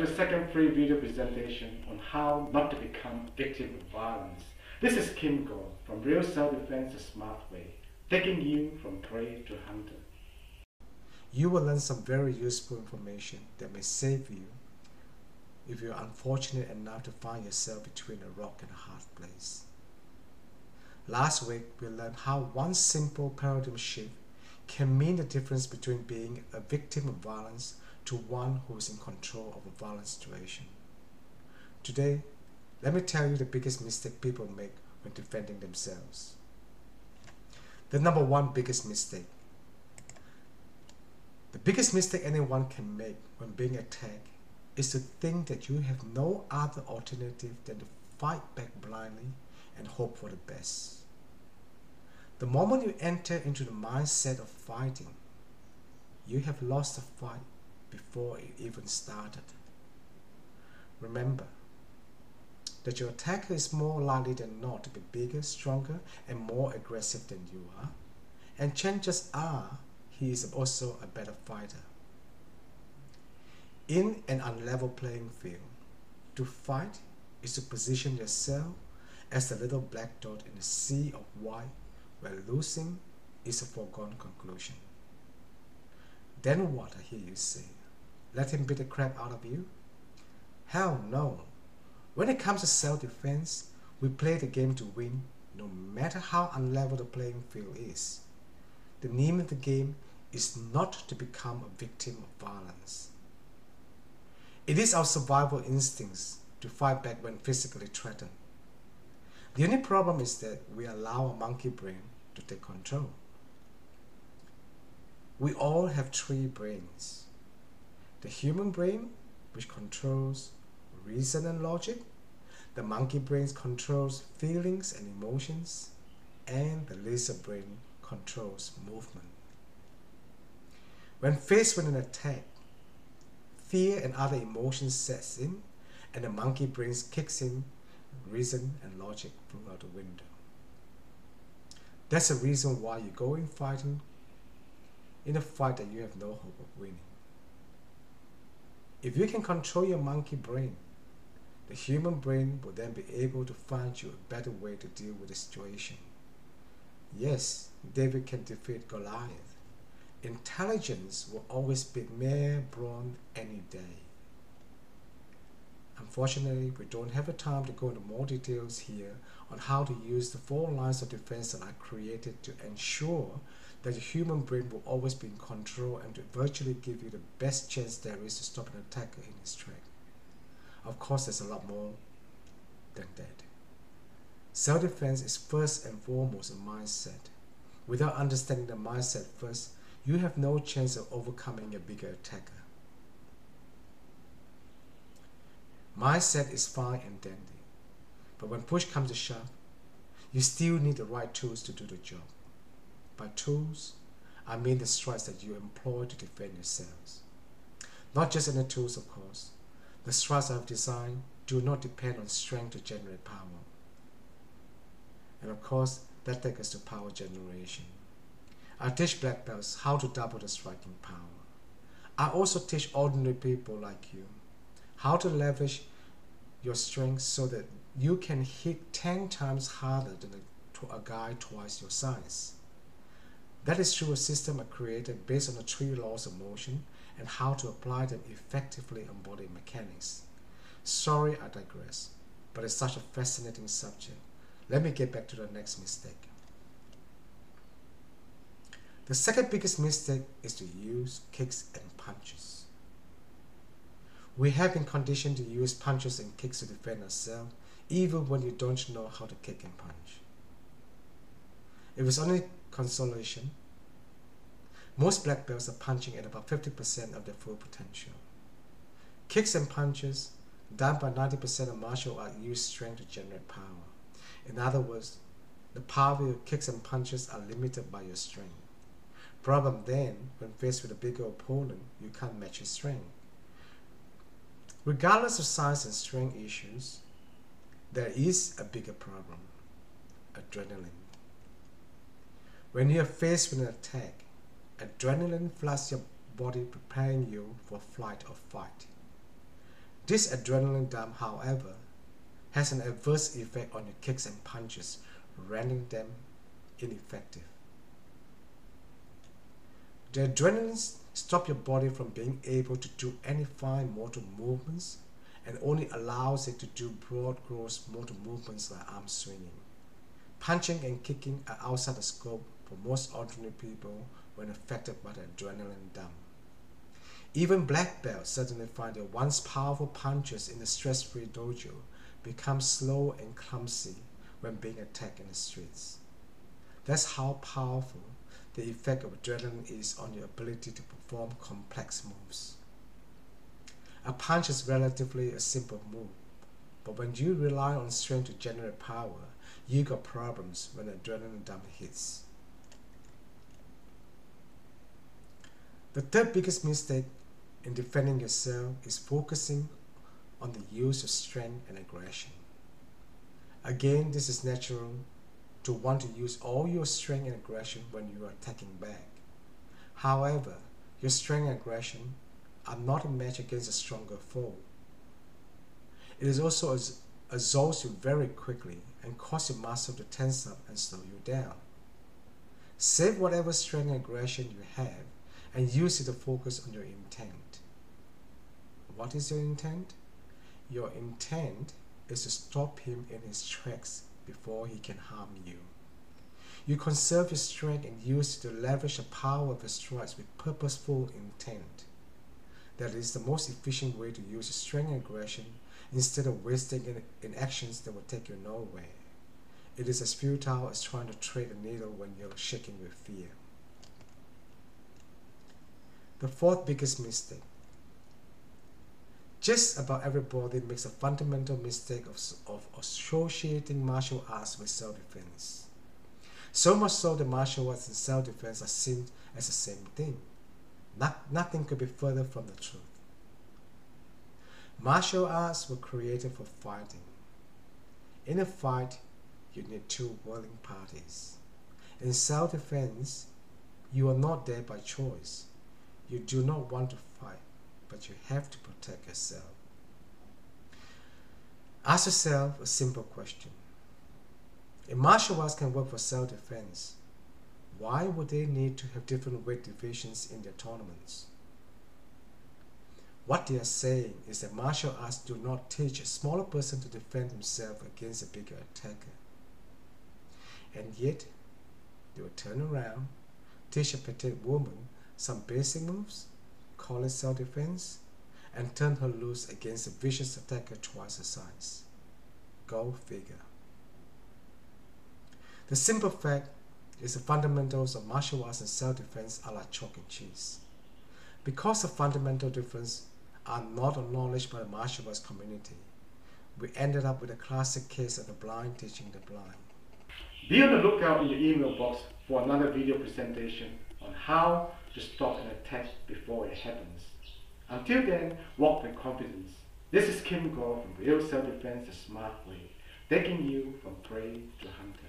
to the second free video presentation on how not to become victim of violence. This is Kim Go from Real Self-Defense the Smart Way, taking you from prey to hunter. You will learn some very useful information that may save you if you're unfortunate enough to find yourself between a rock and a hard place. Last week, we learned how one simple paradigm shift can mean the difference between being a victim of violence to one who is in control of a violent situation. Today, let me tell you the biggest mistake people make when defending themselves. The number one biggest mistake. The biggest mistake anyone can make when being attacked is to think that you have no other alternative than to fight back blindly and hope for the best. The moment you enter into the mindset of fighting, you have lost the fight before it even started. Remember that your attacker is more likely than not to be bigger, stronger, and more aggressive than you are, and chances are he is also a better fighter. In an unlevel playing field, to fight is to position yourself as the little black dot in a sea of white, where losing is a foregone conclusion. Then what, I hear you say? Let him beat the crap out of you? Hell no. When it comes to self-defense, we play the game to win, no matter how unlevel the playing field is. The name of the game is not to become a victim of violence. It is our survival instincts to fight back when physically threatened. The only problem is that we allow a monkey brain to take control. We all have three brains. The human brain, which controls reason and logic. The monkey brain controls feelings and emotions. And the lizard brain controls movement. When faced with an attack, fear and other emotions sets in, and the monkey brain kicks in, reason and logic flew out the window. That's the reason why you go in fighting in a fight that you have no hope of winning. If you can control your monkey brain, the human brain will then be able to find you a better way to deal with the situation. Yes, David can defeat Goliath. Intelligence will always beat mere brawn any day. Unfortunately, we don't have the time to go into more details here on how to use the 4 lines of defense that I created to ensure that the human brain will always be in control and to virtually give you the best chance there is to stop an attacker in his track. Of course, there's a lot more than that. Self-defense is first and foremost a mindset. Without understanding the mindset first, you have no chance of overcoming a bigger attacker. Mindset is fine and dandy, but when push comes to shove, you still need the right tools to do the job. By tools, I mean the strikes that you employ to defend yourselves. Not just any tools, of course. The strikes I've designed do not depend on strength to generate power. And of course, that takes us to power generation. I teach black belts how to double the striking power. I also teach ordinary people like you how to leverage your strength so that you can hit 10 times harder than a guy twice your size. That is through a system I created based on the 3 laws of motion and how to apply them effectively on body mechanics. Sorry I digress, but it's such a fascinating subject. Let me get back to the next mistake. The second biggest mistake is to use kicks and punches. We have been conditioned to use punches and kicks to defend ourselves, even when you don't know how to kick and punch. If it's only consolation, most black belts are punching at about 50% of their full potential. Kicks and punches, done by 90% of martial art, use strength to generate power. In other words, the power of your kicks and punches are limited by your strength. Problem then, when faced with a bigger opponent, you can't match his strength. Regardless of size and strength issues, there is a bigger problem: adrenaline. When you are faced with an attack, adrenaline floods your body, preparing you for flight or fight. This adrenaline dump, however, has an adverse effect on your kicks and punches, rendering them ineffective. The adrenaline stops your body from being able to do any fine motor movements and only allows it to do broad gross motor movements like arm swinging. Punching and kicking are outside the scope for most ordinary people when affected by the adrenaline dump. Even black belts suddenly find their once powerful punches in the stress-free dojo become slow and clumsy when being attacked in the streets. That's how powerful the effect of adrenaline is on your ability to perform complex moves. A punch is relatively a simple move, but when you rely on strength to generate power, you got problems when adrenaline dump hits. The third biggest mistake in defending yourself is focusing on the use of strength and aggression. Again, this is natural to want to use all your strength and aggression when you are attacking back. However, your strength and aggression are not a match against a stronger foe. It is also exhausts you very quickly and cause your muscle to tense up and slow you down. Save whatever strength and aggression you have and use it to focus on your intent. What is your intent? Your intent is to stop him in his tracks before he can harm you. You conserve your strength and use it to leverage the power of your strikes with purposeful intent. That is the most efficient way to use your strength and aggression instead of wasting it in actions that will take you nowhere. It is as futile as trying to thread a needle when you're shaking with fear. The fourth biggest mistake. Just about everybody makes a fundamental mistake of associating martial arts with self-defense. So much so that martial arts and self-defense are seen as the same thing. Nothing could be further from the truth. Martial arts were created for fighting. In a fight, you need two willing parties. In self-defense, you are not there by choice. You do not want to fight, but you have to protect yourself. Ask yourself a simple question. If martial arts can work for self-defense, why would they need to have different weight divisions in their tournaments? What they are saying is that martial arts do not teach a smaller person to defend himself against a bigger attacker. And yet, they will turn around, teach a petite woman some basic moves, call it self-defense, and turn her loose against a vicious attacker twice her size. Go figure. The simple fact is the fundamentals of martial arts and self-defense are like chalk and cheese. Because the fundamental differences are not acknowledged by the martial arts community, we ended up with a classic case of the blind teaching the blind. Be on the lookout in your email box for another video presentation on how to stop an attack before it happens. Until then, walk with confidence. This is Kim Gore from Real Self-Defense the Smart Way, taking you from prey to hunter.